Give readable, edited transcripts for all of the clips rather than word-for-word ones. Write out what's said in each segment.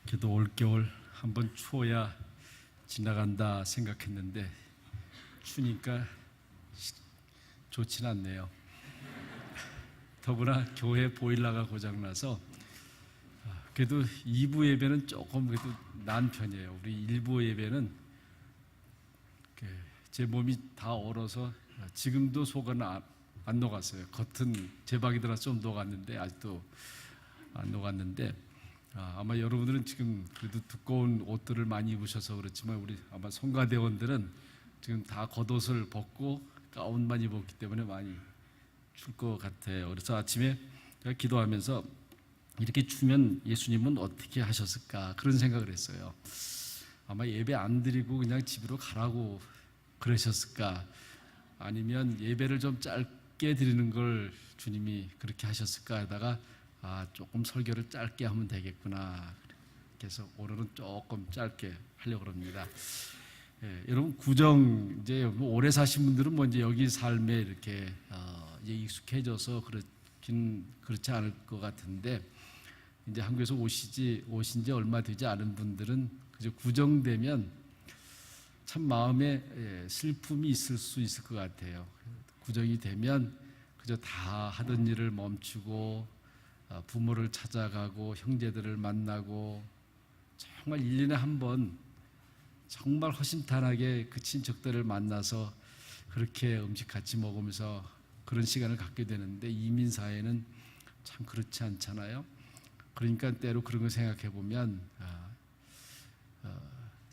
그래도 올겨울 한번 추워야 지나간다 생각했는데 추니까 좋진 않네요. 더구나 교회 보일러가 고장나서 그래도 2부 예배는 조금 그래도 나은 편이에요. 우리 1부 예배는 제 몸이 다 얼어서 지금도 속은 안 녹았어요. 겉은 제박이 들어서 좀 녹았는데 아직도 안 녹았는데 아마 여러분들은 지금 그래도 두꺼운 옷들을 많이 입으셔서 그렇지만 우리 아마 성가대원들은 지금 다 겉옷을 벗고 가운만 입었기 때문에 많이 출 것 같아요. 그래서 아침에 제가 기도하면서 이렇게 추면 예수님은 어떻게 하셨을까 그런 생각을 했어요. 아마 예배 안 드리고 그냥 집으로 가라고 그러셨을까, 아니면 예배를 좀 짧게 드리는 걸 주님이 그렇게 하셨을까 하다가 조금 설교를 짧게 하면 되겠구나. 그래서 오늘은 조금 짧게 하려고 합니다. 여러분 구정 이제 오래 사신 분들은 뭐 이제 여기 삶에 이렇게 이제 익숙해져서 그렇지 않을 것 같은데, 이제 한국에서 오신 지 얼마 되지 않은 분들은 그저 구정되면 참 마음에 슬픔이 있을 수 있을 것 같아요. 구정이 되면 그저 다 하던 일을 멈추고 부모를 찾아가고 형제들을 만나고 정말 1년에 한 번 정말 허심탄회하게 그 친척들을 만나서 그렇게 음식 같이 먹으면서 그런 시간을 갖게 되는데, 이민 사회는 참 그렇지 않잖아요. 그러니까 때로 그런 거 생각해 보면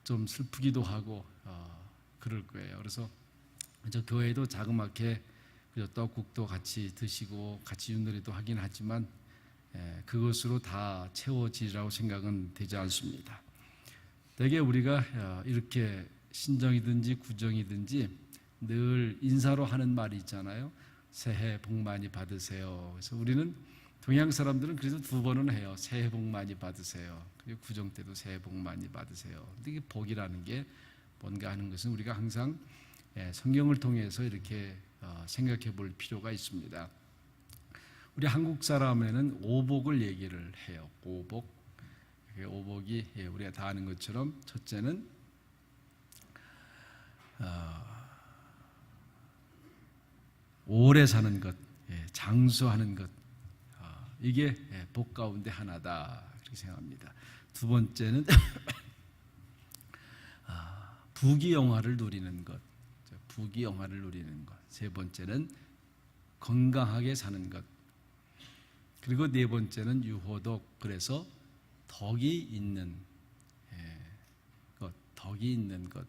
좀 슬프기도 하고 그럴 거예요. 그래서 저 교회도 자그맣게 떡국도 같이 드시고 같이 윷놀이도 하긴 하지만 그것으로 다 채워지리라고 생각은 되지 않습니다. 대개 우리가 이렇게 신정이든지 구정이든지 늘 인사로 하는 말이 있잖아요. 새해 복 많이 받으세요. 그래서 우리는 동양 사람들은 그래서 2번은 해요. 새해 복 많이 받으세요. 그리고 구정 때도 새해 복 많이 받으세요. 근데 이게 복이라는 게 뭔가 하는 것은 우리가 항상 성경을 통해서 이렇게 생각해 볼 필요가 있습니다. 우리 한국 사람에는 오복을 얘기를 해요. 오복. 오복이 우리가 다 아는 것처럼 첫째는 오래 사는 것, 장수하는 것, 이게 복 가운데 하나다 그렇게 생각합니다. 두 번째는 부귀영화를 누리는 것, 부귀영화를 누리는 것. 세 번째는 건강하게 사는 것. 그리고 네 번째는 유호독, 그래서 덕이 있는 것, 덕이 있는 것.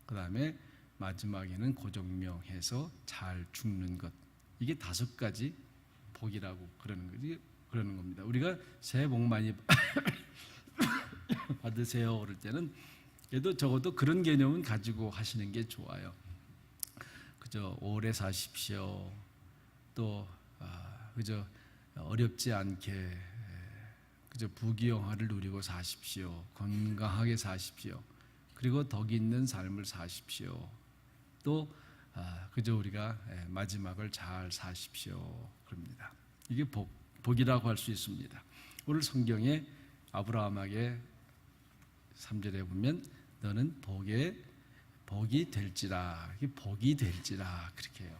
그 다음에 마지막에는 고정명해서 잘 죽는 것. 이게 5가지 복이라고 그러는 겁니다. 우리가 새해 복 많이 받으세요 그럴 때는 그래도 적어도 그런 개념은 가지고 하시는 게 좋아요. 그저 오래 사십시오. 또 그저 어렵지 않게 그저 부귀영화를 누리고 사십시오. 건강하게 사십시오. 그리고 덕 있는 삶을 사십시오. 또 그저 우리가 마지막을 잘 사십시오. 그럽니다. 이게 복이라고 할 수 있습니다. 오늘 성경에 아브라함에게 3절에 보면 너는 복이 될지라, 이게 복이 될지라 그렇게 해요.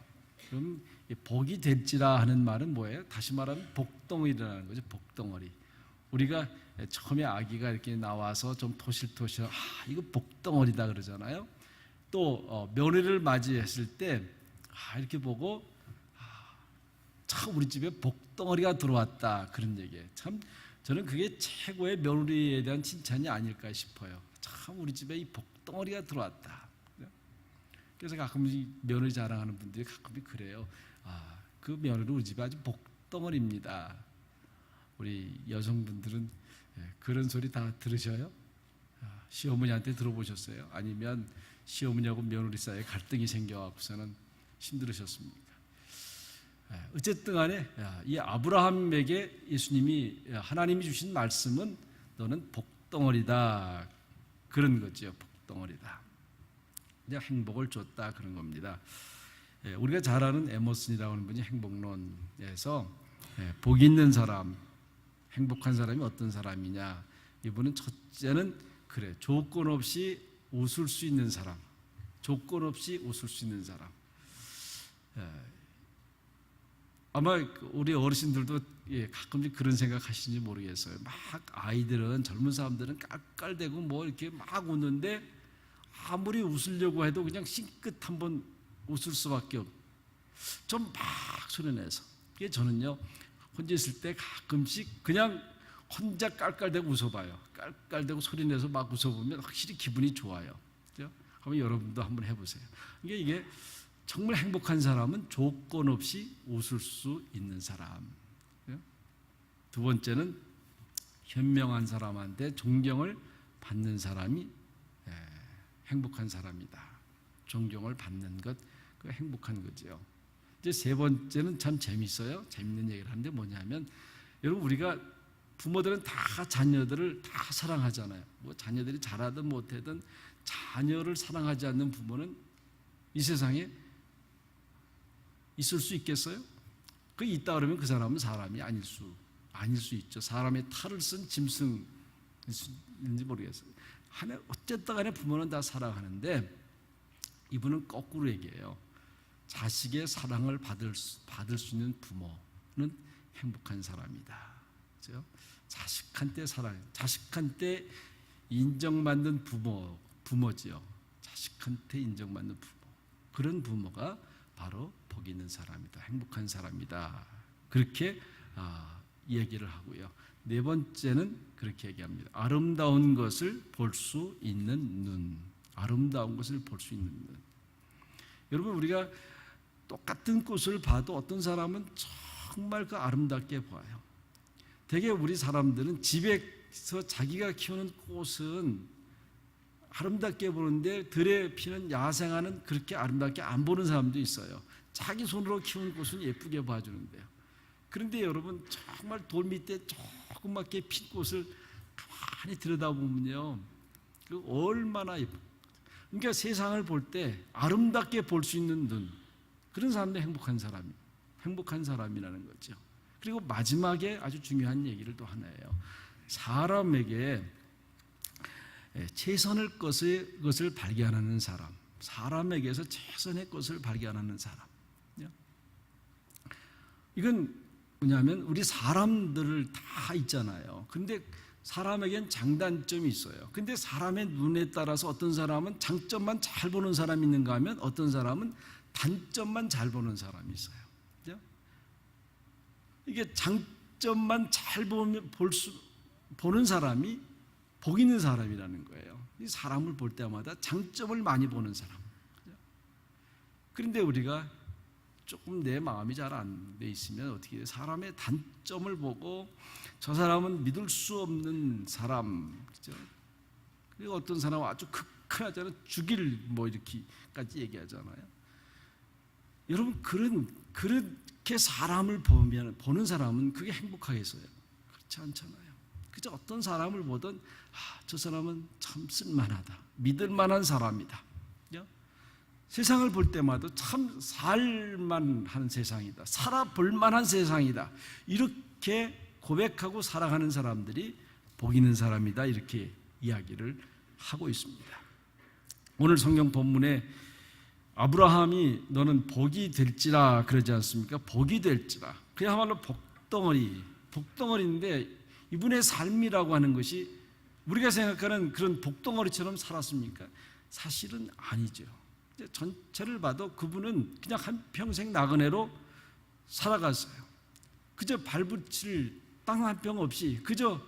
그럼 복이 될지라 하는 말은 뭐예요? 다시 말하면 복덩어리라는 거죠. 복덩어리. 우리가 처음에 아기가 이렇게 나와서 좀 토실토실 이거 복덩어리다 그러잖아요. 또 며느리를 맞이했을 때 이렇게 보고 참 우리 집에 복덩어리가 들어왔다 그런 얘기예요. 참 저는 그게 최고의 며느리에 대한 칭찬이 아닐까 싶어요. 참 우리 집에 이 복덩어리가 들어왔다. 그래서 가끔 며느리 자랑하는 분들이 가끔 그래요. 그 며느리 우리 집에 아주 복덩어리입니다. 우리 여성분들은 그런 소리 다 들으셔요? 시어머니한테 들어보셨어요? 아니면 시어머니하고 며느리 사이에 갈등이 생겨갖고서는 힘들으셨습니까? 어쨌든 간에 이 아브라함에게 예수님이 하나님이 주신 말씀은 너는 복덩어리다 그런 거죠. 복덩어리다. 이제 행복을 줬다 그런 겁니다. 우리가 잘 아는 에머슨이라고 하는 분이 행복론에서 복 있는 사람, 행복한 사람이 어떤 사람이냐, 이분은 첫째는 그래, 조건 없이 웃을 수 있는 사람, 조건 없이 웃을 수 있는 사람. 아마 우리 어르신들도 가끔씩 그런 생각하시는지 모르겠어요. 막 아이들은, 젊은 사람들은 깔깔대고 뭐 이렇게 막 웃는데 아무리 웃으려고 해도 그냥 싱긋 한번 웃을 수밖에 없. 좀 막 소리내서. 그게 저는요, 혼자 있을 때 가끔씩 그냥 혼자 깔깔대고 웃어봐요. 깔깔대고 소리내서 막 웃어보면 확실히 기분이 좋아요. 그죠? 한번 여러분도 한번 해보세요. 이게 정말 행복한 사람은 조건 없이 웃을 수 있는 사람. 두 번째는 현명한 사람한테 존경을 받는 사람이 행복한 사람이다. 존경을 받는 것, 그 행복한 거죠. 이제 세 번째는 참 재밌어요. 재밌는 얘기를 하는데 뭐냐면, 여러분, 우리가 부모들은 다 자녀들을 다 사랑하잖아요. 뭐 자녀들이 잘하든 못하든 자녀를 사랑하지 않는 부모는 이 세상에 있을 수 있겠어요? 그 있다 그러면 그 사람은 사람이 아닐 수 있죠. 사람의 탈을 쓴 짐승인지 모르겠어요. 어쨌든 간에 부모는 다 사랑하는데, 이분은 거꾸로 얘기해요. 자식의 사랑을 받을 수 있는 부모는 행복한 사람이다. 그렇죠? 자식한테 사랑, 자식한테 인정받는 부모지요. 자식한테 인정받는 부모. 그런 부모가 바로 복 있는 사람이다. 행복한 사람이다. 그렇게 얘기를 하고요. 네 번째는 그렇게 얘기합니다. 아름다운 것을 볼 수 있는 눈. 아름다운 것을 볼 수 있는 눈. 여러분, 우리가 똑같은 꽃을 봐도 어떤 사람은 정말 그 아름답게 보아요. 되게 우리 사람들은 집에서 자기가 키우는 꽃은 아름답게 보는데 들에 피는 야생화는 그렇게 아름답게 안 보는 사람도 있어요. 자기 손으로 키운 꽃은 예쁘게 봐주는데요. 그런데 여러분, 정말 돌 밑에 조그맣게 핀 꽃을 가만히 들여다보면요, 그 얼마나 예뻐. 그러니까 세상을 볼 때 아름답게 볼 수 있는 눈, 그런 사람도 행복한 사람이라는 거죠. 그리고 마지막에 아주 중요한 얘기를 또 하나 해요. 사람에게 최선의 것을 발견하는 사람, 사람에게서 최선의 것을 발견하는 사람. 이건 뭐냐면, 우리 사람들을 다 있잖아요. 근데 사람에겐 장단점이 있어요. 근데 사람의 눈에 따라서 어떤 사람은 장점만 잘 보는 사람이 있는가 하면 어떤 사람은 단점만 잘 보는 사람이 있어요. 그죠? 이게 장점만 잘 보는 사람이 복 있는 사람이라는 거예요. 이 사람을 볼 때마다 장점을 많이 보는 사람. 그죠? 그런데 우리가 조금 내 마음이 잘 안 돼 있으면 어떻게 해요? 사람의 단점을 보고 저 사람은 믿을 수 없는 사람, 그죠? 그리고 어떤 사람은 아주 극한하잖아요. 죽일 뭐 이렇게까지 얘기하잖아요. 여러분, 그렇게 사람을 보는 사람은 그게 행복하겠어요? 그렇지 않잖아요. 그저 어떤 사람을 보든 저 사람은 참 쓸만하다, 믿을 만한 사람이다. 세상을 볼 때마다 참 살만한 세상이다, 살아볼 만한 세상이다, 이렇게 고백하고 살아가는 사람들이 복 있는 사람이다, 이렇게 이야기를 하고 있습니다. 오늘 성경 본문에 아브라함이 너는 복이 될지라 그러지 않습니까? 복이 될지라, 그야말로 복덩어리인데 이분의 삶이라고 하는 것이 우리가 생각하는 그런 복덩어리처럼 살았습니까? 사실은 아니죠. 전체를 봐도 그분은 그냥 한평생 나그네로 살아갔어요. 그저 발붙일 땅 한 평 없이 그저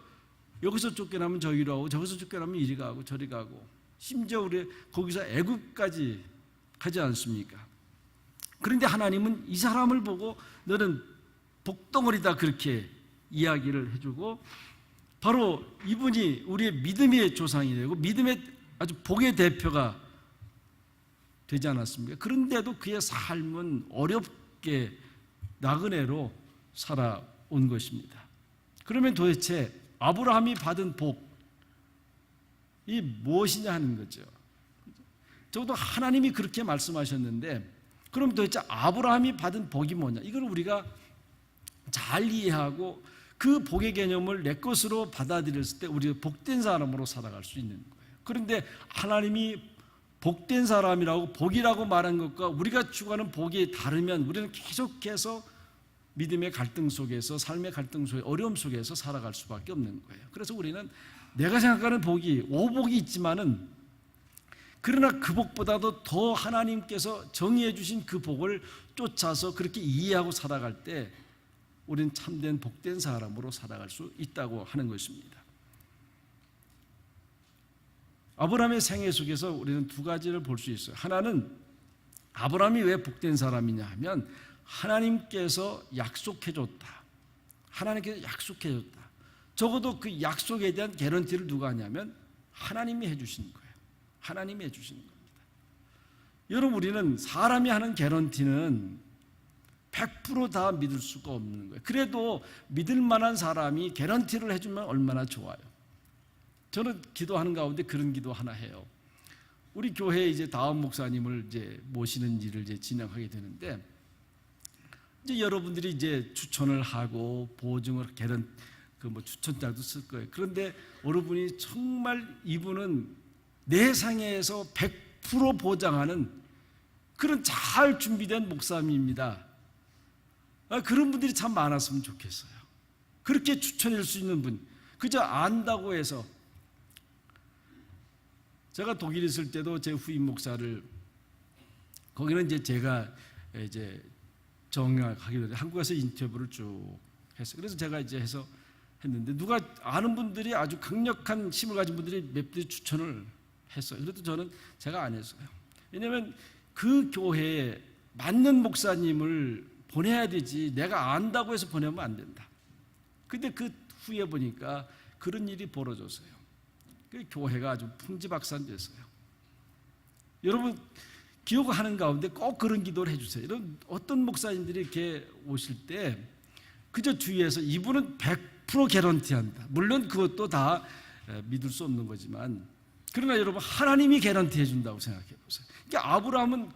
여기서 쫓겨나면 저기로 하고 저기서 쫓겨나면 이리 가고 저리 가고, 심지어 우리 거기서 애굽까지 가지 않습니까? 그런데 하나님은 이 사람을 보고 너는 복덩어리다, 그렇게 이야기를 해주고, 바로 이분이 우리의 믿음의 조상이 되고 믿음의 아주 복의 대표가 되지 않았습니까? 그런데도 그의 삶은 어렵게 나그네로 살아온 것입니다. 그러면 도대체 아브라함이 받은 복이 무엇이냐 하는 거죠. 적어도 하나님이 그렇게 말씀하셨는데, 그럼 도대체 아브라함이 받은 복이 뭐냐? 이걸 우리가 잘 이해하고 그 복의 개념을 내 것으로 받아들였을 때 우리가 복된 사람으로 살아갈 수 있는 거예요. 그런데 하나님이 복된 사람이라고 복이라고 말한 것과 우리가 추구하는 복이 다르면 우리는 계속해서 믿음의 갈등 속에서, 삶의 갈등 속에, 어려움 속에서 살아갈 수밖에 없는 거예요. 그래서 우리는 내가 생각하는 복이, 오복이 있지만은, 그러나 그 복보다도 더 하나님께서 정의해 주신 그 복을 쫓아서 그렇게 이해하고 살아갈 때 우리는 참된 복된 사람으로 살아갈 수 있다고 하는 것입니다. 아브라함의 생애 속에서 우리는 두 가지를 볼 수 있어요. 하나는 아브라함이 왜 복된 사람이냐 하면 하나님께서 약속해 줬다. 하나님께서 약속해 줬다. 적어도 그 약속에 대한 개런티를 누가 하냐면 하나님이 해 주시는 거예요. 하나님이 해 주시는 겁니다. 여러분, 우리는 사람이 하는 개런티는 100% 다 믿을 수가 없는 거예요. 그래도 믿을 만한 사람이 개런티를 해주면 얼마나 좋아요. 저는 기도하는 가운데 그런 기도 하나 해요. 우리 교회에 이제 다음 목사님을 이제 모시는 일을 이제 진행하게 되는데, 이제 여러분들이 이제 추천을 하고 보증을 추천장도 쓸 거예요. 그런데 어느 분이 정말 이분은 내상에서 100% 보장하는 그런 잘 준비된 목사님입니다. 그런 분들이 참 많았으면 좋겠어요. 그렇게 추천할 수 있는 분, 그저 안다고 해서. 제가 독일에 있을 때도 제 후임 목사를, 거기는 이제 제가 이제 정하기로 했는데 한국에서 인터뷰를 쭉 했어요. 그래서 제가 이제 해서 했는데 누가 아는 분들이, 아주 강력한 힘을 가진 분들이 몇 분이 추천을 했어요. 그래도 저는 제가 안 했어요. 왜냐하면 그 교회에 맞는 목사님을 보내야 되지 내가 안다고 해서 보내면 안 된다. 근데 그 후에 보니까 그런 일이 벌어졌어요. 그 교회가 아주 풍지박산됐어요. 여러분, 기억하는 가운데 꼭 그런 기도를 해주세요. 이런 어떤 목사님들이 이렇게 오실 때 그저 주위에서 이분은 100% 개런티한다. 물론 그것도 다 믿을 수 없는 거지만, 그러나 여러분, 하나님이 개런티 해준다고 생각해 보세요. 그러니까 아브라함은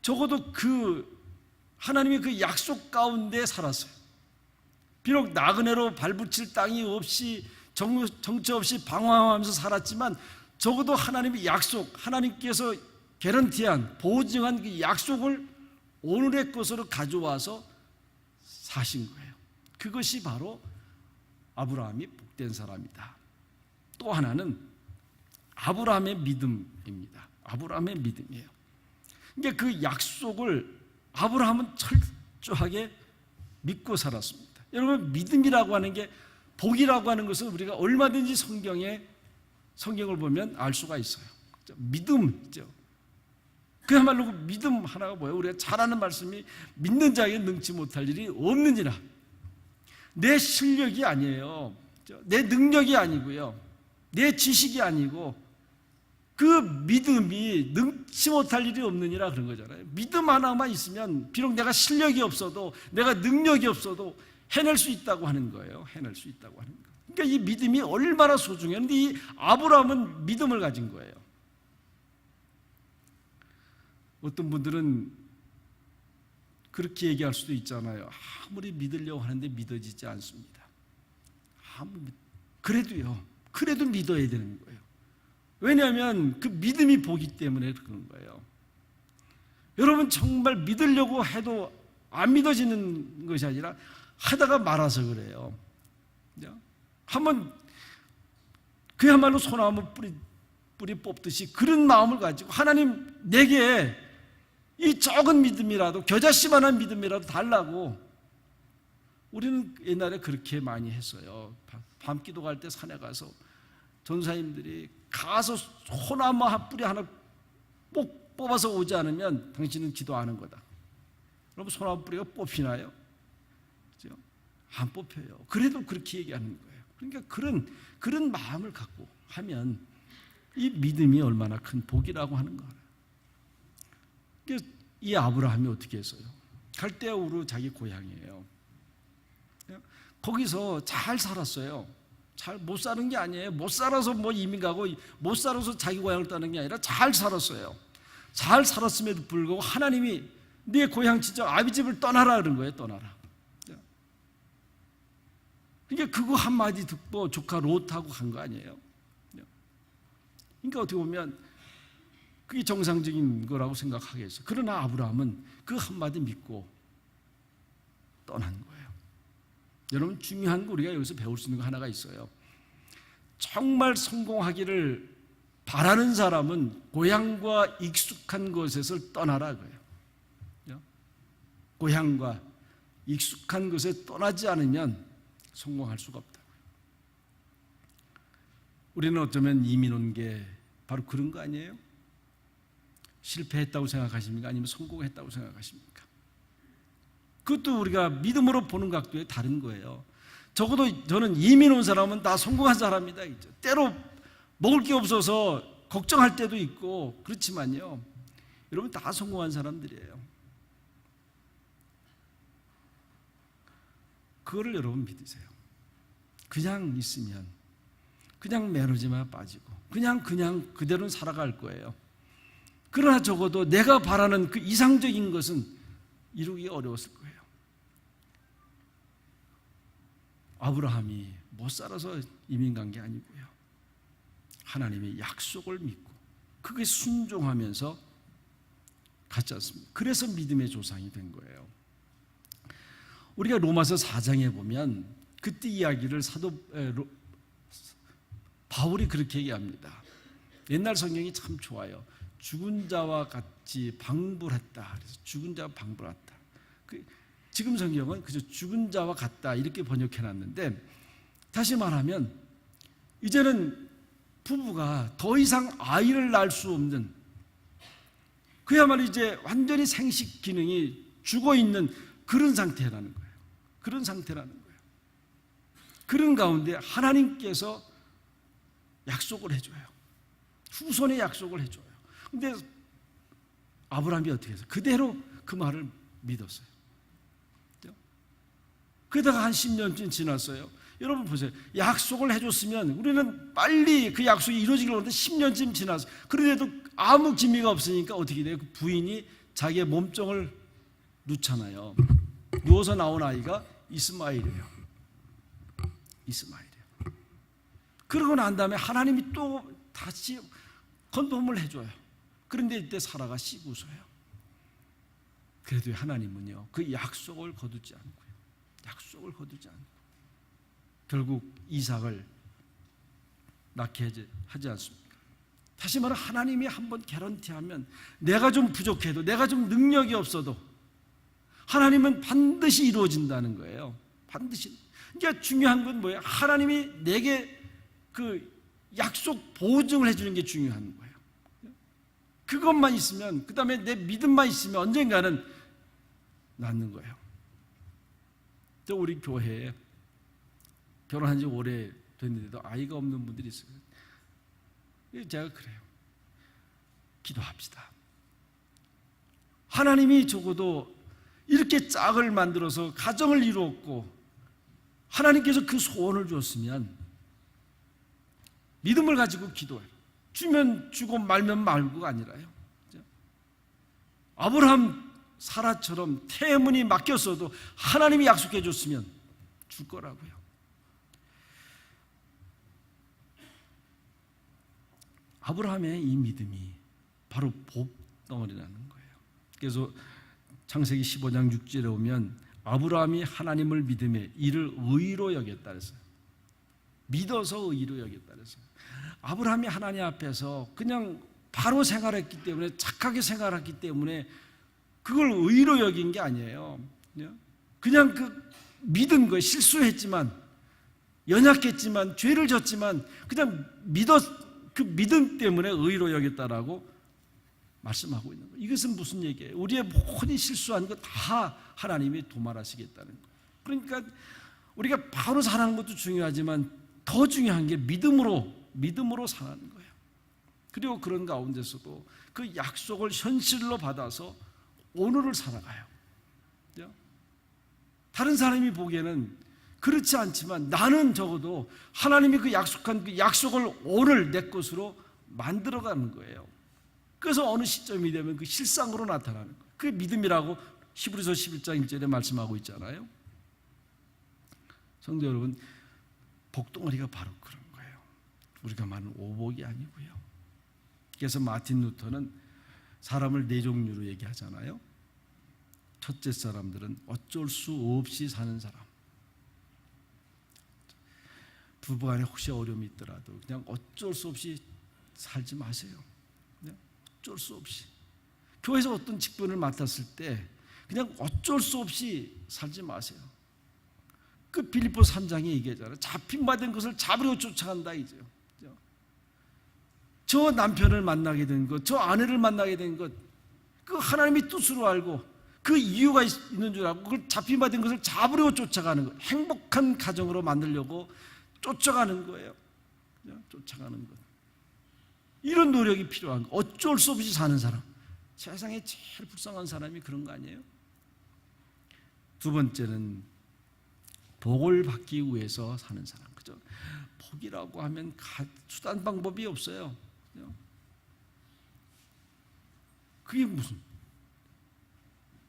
적어도 그 하나님의 그 약속 가운데 살았어요. 비록 나그네로 발붙일 땅이 없이 정처 없이 방황하면서 살았지만 적어도 하나님의 약속, 하나님께서 개런티한, 보증한 그 약속을 오늘의 것으로 가져와서 사신 거예요. 그것이 바로 아브라함이 복된 사람이다. 또 하나는 아브라함의 믿음입니다. 아브라함의 믿음이에요. 그러니까 그 약속을 아브라함은 철저하게 믿고 살았습니다. 여러분, 믿음이라고 하는 게, 복이라고 하는 것은 우리가 얼마든지 성경을 보면 알 수가 있어요. 믿음이죠. 그야말로 믿음 하나가 뭐예요? 우리가 잘 아는 말씀이 믿는 자에게 능치 못할 일이 없느니라. 내 실력이 아니에요. 내 능력이 아니고요. 내 지식이 아니고 그 믿음이 능치 못할 일이 없느니라 그런 거잖아요. 믿음 하나만 있으면 비록 내가 실력이 없어도, 내가 능력이 없어도 해낼 수 있다고 하는 거예요. 해낼 수 있다고 하는 거예요. 그러니까 이 믿음이 얼마나 소중해요. 그런데 이 아브라함은 믿음을 가진 거예요. 어떤 분들은 그렇게 얘기할 수도 있잖아요. 아무리 믿으려고 하는데 믿어지지 않습니다. 그래도 믿어야 되는 거예요. 왜냐하면 그 믿음이 보기 때문에 그런 거예요. 여러분, 정말 믿으려고 해도 안 믿어지는 것이 아니라 하다가 말아서 그래요. 한번 그야말로 소나무 뿌리 뽑듯이 그런 마음을 가지고 하나님, 내게 이 적은 믿음이라도, 겨자씨만한 믿음이라도 달라고. 우리는 옛날에 그렇게 많이 했어요. 밤기도 갈 때 산에 가서 전사님들이 가서 소나무 한 뿌리 하나 뽑아서 오지 않으면 당신은 기도 안 한 거다. 여러분, 소나무 뿌리가 뽑히나요? 그렇죠? 안 뽑혀요. 그래도 그렇게 얘기하는 거예요. 그러니까 그런 마음을 갖고 하면 이 믿음이 얼마나 큰 복이라고 하는 거예요. 이 아브라함이 어떻게 했어요? 갈대아우르 자기 고향이에요. 거기서 잘 살았어요. 잘 못 사는 게 아니에요. 못 살아서 뭐 이민 가고, 못 살아서 자기 고향을 떠나는 게 아니라 잘 살았어요. 잘 살았음에도 불구하고 하나님이 네 고향 친정 아비 집을 떠나라 그런 거예요. 떠나라. 그러니까 그거 한마디 듣고 조카 롯하고 간 거 아니에요? 그러니까 어떻게 보면 그게 정상적인 거라고 생각하겠어요. 그러나 아브라함은 그 한마디 믿고 떠난 거예요. 여러분, 중요한 거 우리가 여기서 배울 수 있는 거 하나가 있어요. 정말 성공하기를 바라는 사람은 고향과 익숙한 곳에서 떠나라 그래요. 고향과 익숙한 곳에 떠나지 않으면 성공할 수가 없다고요. 우리는 어쩌면 이민 온 게 바로 그런 거 아니에요? 실패했다고 생각하십니까? 아니면 성공했다고 생각하십니까? 그것도 우리가 믿음으로 보는 각도에 다른 거예요. 적어도 저는 이민 온 사람은 다 성공한 사람이다. 때로 먹을 게 없어서 걱정할 때도 있고 그렇지만요, 여러분 다 성공한 사람들이에요. 그거를 여러분 믿으세요. 그냥 있으면 그냥 매너지만 빠지고 그냥 그대로는 살아갈 거예요. 그러나 적어도 내가 바라는 그 이상적인 것은 이루기 어려웠을 거예요. 아브라함이 못 살아서 이민 간 게 아니고요, 하나님의 약속을 믿고 그게 순종하면서 갔지 않습니까? 그래서 믿음의 조상이 된 거예요. 우리가 로마서 4장에 보면 그때 이야기를 바울이 그렇게 얘기합니다. 옛날 성경이 참 좋아요. 죽은 자와 같이 방불했다. 그래서 죽은 자와 방불했다. 지금 성경은 그저 죽은 자와 같다 이렇게 번역해놨는데, 다시 말하면 이제는 부부가 더 이상 아이를 낳을 수 없는, 그야말로 이제 완전히 생식 기능이 죽어있는 그런 상태라는 거예요. 그런 상태라는 거예요. 그런 가운데 하나님께서 약속을 해줘요. 후손의 약속을 해줘요. 근데 아브라함이 어떻게 해서 그대로 그 말을 믿었어요. 그러다가 한 10년쯤 지났어요. 여러분 보세요. 약속을 해줬으면 우리는 빨리 그 약속이 이루어지길 원하는데 10년쯤 지났어요. 그런데도 아무 기미가 없으니까 어떻게 돼요? 그 부인이 자기의 몸종을 놓잖아요. 누워서 나온 아이가 이스마엘이에요. 이스마엘이에요. 그러고 난 다음에 하나님이 또 다시 건도움을 해줘요. 그런데 이때 사라가 씹웃어요. 그래도 하나님은요, 그 약속을 거두지 않고요, 약속을 거두지 않고 결국 이삭을 낳게 하지 않습니까? 다시 말해 하나님이 한번 개런티하면, 내가 좀 부족해도, 내가 좀 능력이 없어도 하나님은 반드시 이루어진다는 거예요. 반드시. 그러니까 중요한 건 뭐예요? 하나님이 내게 그 약속 보증을 해주는 게 중요한 거예요. 그것만 있으면, 그 다음에 내 믿음만 있으면 언젠가는 낫는 거예요. 또 우리 교회에 결혼한 지 오래 됐는데도 아이가 없는 분들이 있어요. 제가 그래요. 기도합시다. 하나님이 적어도 이렇게 짝을 만들어서 가정을 이루었고 하나님께서 그 소원을 줬으면 믿음을 가지고 기도해요. 주면 주고 말면 말고가 아니라요. 아브라함, 사라처럼 태문이 막혔어도 하나님이 약속해 줬으면 줄 거라고요. 아브라함의 이 믿음이 바로 복덩어리라는 거예요. 그래서 창세기 15장 6절에 오면 아브라함이 하나님을 믿음에 이를 의로 여겼다 그랬어요. 믿어서 의로 여겼다 그랬어요. 아브라함이 하나님 앞에서 그냥 바로 생활했기 때문에, 착하게 생활했기 때문에 그걸 의로 여긴 게 아니에요. 그냥 그 믿은 거예요. 실수했지만, 연약했지만, 죄를 졌지만 그냥 그 믿음 때문에 의로 여겼다라고 말씀하고 있는 거예요. 이것은 무슨 얘기예요? 우리의 모든 실수한 거 다 하나님이 도말하시겠다는 거예요. 그러니까 우리가 바로 살아가는 것도 중요하지만 더 중요한 게 믿음으로 사는 거예요. 그리고 그런 가운데서도 그 약속을 현실로 받아서 오늘을 살아가요. 다른 사람이 보기에는 그렇지 않지만 나는 적어도 하나님이 그 약속한 그 약속을 오늘 내 것으로 만들어가는 거예요. 그래서 어느 시점이 되면 그 실상으로 나타나는 거예요. 그게 믿음이라고 히브리서 11장 1절에 말씀하고 있잖아요. 성도 여러분, 복덩어리가 바로 그런 거예요. 우리가 말하는 오복이 아니고요. 그래서 마틴 루터는 사람을 네 종류로 얘기하잖아요. 첫째 사람들은 어쩔 수 없이 사는 사람. 부부간에 혹시 어려움이 있더라도 그냥 어쩔 수 없이 살지 마세요. 그냥 어쩔 수 없이. 교회에서 어떤 직분을 맡았을 때 그냥 어쩔 수 없이 살지 마세요. 그 빌립보 3장에 얘기하잖아요. 잡힌 바 된 것을 잡으려고 쫓아간다 이죠. 저 남편을 만나게 된 것, 저 아내를 만나게 된 것, 그 하나님의 뜻으로 알고 그 이유가 있는 줄 알고 그걸 잡힌 바 된 것을 잡으려고 쫓아가는 것, 행복한 가정으로 만들려고 쫓아가는 거예요. 쫓아가는 것. 이런 노력이 필요한 거. 어쩔 수 없이 사는 사람. 세상에 제일 불쌍한 사람이 그런 거 아니에요? 두 번째는 복을 받기 위해서 사는 사람. 그죠? 복이라고 하면 수단 방법이 없어요. 그죠? 그게 무슨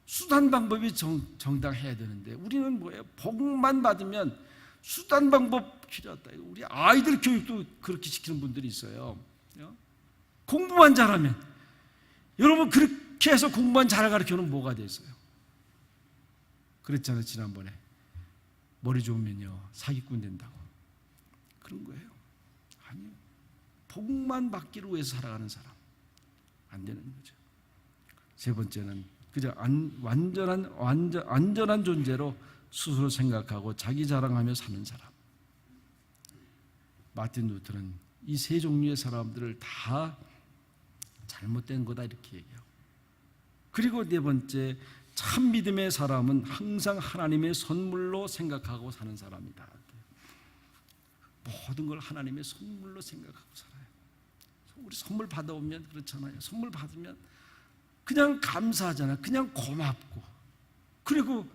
수단 방법이 정당해야 되는데 우리는 뭐예요? 복만 받으면 수단 방법 필요하다. 우리 아이들 교육도 그렇게 시키는 분들이 있어요. 공부만 잘하면 여러분 그렇게 해서 공부만 잘 가르쳐놓으면 뭐가 됐어요? 그랬잖아요 지난번에. 머리 좋으면요 사기꾼 된다고. 그런 거예요. 아니요. 복만 받기를 위해서 살아가는 사람 안 되는 거죠. 세 번째는 그저 완전한 존재로 스스로 생각하고 자기 자랑하며 사는 사람. 마틴 루터는 이 세 종류의 사람들을 다 잘못된 거다 이렇게 얘기해요. 그리고 네 번째, 참 믿음의 사람은 항상 하나님의 선물로 생각하고 사는 사람이다. 모든 걸 하나님의 선물로 생각하고 살아요. 우리 선물 받아오면 그렇잖아요. 선물 받으면 그냥 감사하잖아요. 그냥 고맙고, 그리고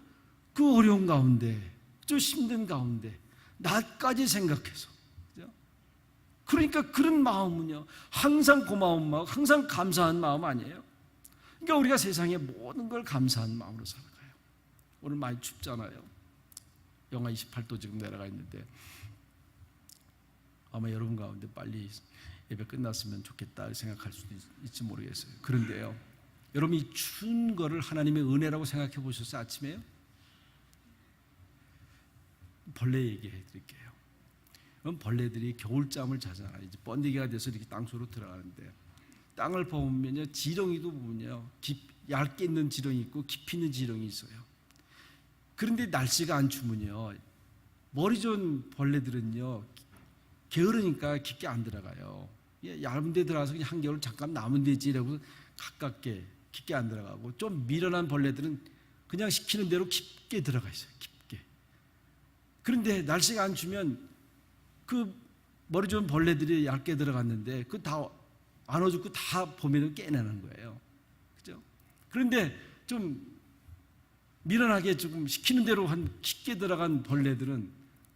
그 어려운 가운데, 저 힘든 가운데 나까지 생각해서, 그러니까 그런 마음은요 항상 고마운 마음, 항상 감사한 마음 아니에요? 그러니까 우리가 세상의 모든 걸 감사한 마음으로 살아가요. 오늘 많이 춥잖아요. 영하 28도 지금 내려가 있는데 아마 여러분 가운데 빨리 예배 끝났으면 좋겠다 생각할 수도 있을지 모르겠어요. 그런데요, 여러분 이 추운 거를 하나님의 은혜라고 생각해 보셨어요? 아침에요? 벌레 얘기해 드릴게요. 그럼 벌레들이 겨울잠을 자잖아요. 이제 번데기가 돼서 이렇게 땅속으로 들어가는데, 땅을 보면요 지렁이도 보면요 얇게 있는 지렁이 있고 깊이 있는 지렁이 있어요. 그런데 날씨가 안 추면요 머리 좋은 벌레들은요 게으르니까 깊게 안 들어가요. 얇은 데 들어가서 그냥 한겨울 잠깐 남은 데지 이라고 가깝게 깊게 안 들어가고, 좀 미련한 벌레들은 그냥 시키는 대로 깊게 들어가 있어요. 깊게. 그런데 날씨가 안 추면 그 머리 좋은 벌레들이 얇게 들어갔는데 그 다 안아주고 다 보면은 깨내는 거예요. 그죠? 그런데 좀 미련하게 조금 시키는 대로 한 깊게 들어간 벌레들은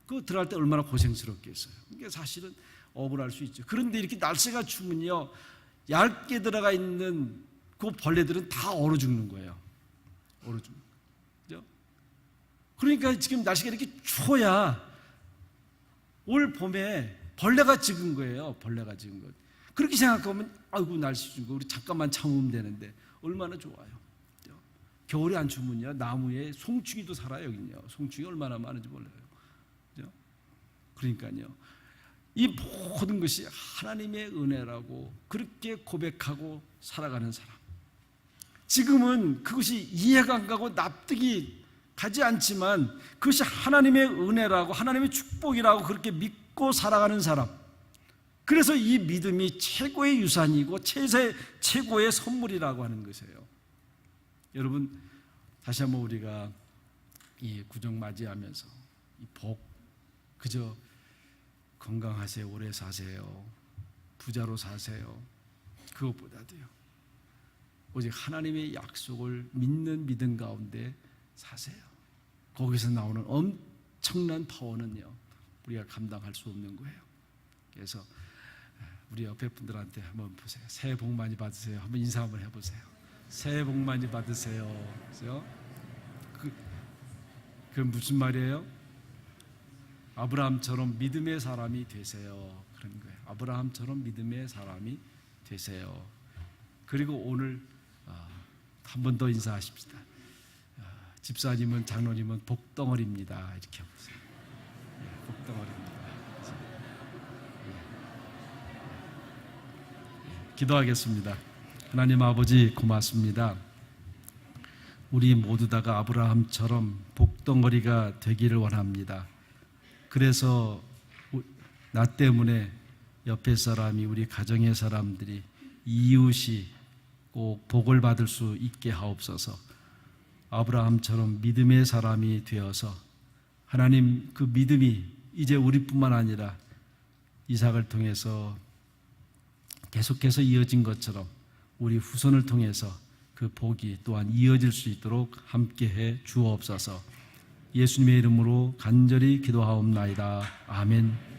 그 들어갈 때 얼마나 고생스럽겠어요. 그러니까 사실은 억울할 수 있죠. 그런데 이렇게 날씨가 추면요 얇게 들어가 있는 그 벌레들은 다 얼어 죽는 거예요. 얼어 죽는 거죠. 그러니까 지금 날씨가 이렇게 추워야 올 봄에 벌레가 적은 거예요. 벌레가 적은 거. 그렇게 생각하면 아이고 날씨 추고 우리 잠깐만 참으면 되는데 얼마나 좋아요. 겨울에 안 추면요 나무에 송충이도 살아요. 여기요 송충이 얼마나 많은지 몰라요. 그러니까요 이 모든 것이 하나님의 은혜라고 그렇게 고백하고 살아가는 사람, 지금은 그것이 이해가 안 가고 납득이 가지 않지만 그것이 하나님의 은혜라고 하나님의 축복이라고 그렇게 믿고 살아가는 사람, 그래서 이 믿음이 최고의 유산이고 최고의 선물이라고 하는 것이에요. 여러분 다시 한번 우리가 이 구정 맞이하면서 이 복, 그저 건강하세요, 오래 사세요, 부자로 사세요, 그것보다도요 오직 하나님의 약속을 믿는 믿음 가운데 사세요. 거기서 나오는 엄청난 파워는요 우리가 감당할 수 없는 거예요. 그래서 우리 옆에 분들한테 한번 보세요. 새해 복 많이 받으세요. 한번 인사 한번 해보세요. 새해 복 많이 받으세요. 그죠? 그 무슨 말이에요? 아브라함처럼 믿음의 사람이 되세요. 그런 거예요. 아브라함처럼 믿음의 사람이 되세요. 그리고 오늘 한 번 더 인사하십시다. 집사님은, 장로님은 복덩어리입니다. 이렇게 해보세요. 복덩어리입니다. 기도하겠습니다. 하나님 아버지 고맙습니다. 우리 모두 다가 아브라함처럼 복덩어리가 되기를 원합니다. 그래서 나 때문에 옆에 사람이, 우리 가정의 사람들이, 이웃이 꼭 복을 받을 수 있게 하옵소서. 아브라함처럼 믿음의 사람이 되어서 하나님, 그 믿음이 이제 우리뿐만 아니라 이삭을 통해서 계속해서 이어진 것처럼 우리 후손을 통해서 그 복이 또한 이어질 수 있도록 함께해 주옵소서. 예수님의 이름으로 간절히 기도하옵나이다. 아멘.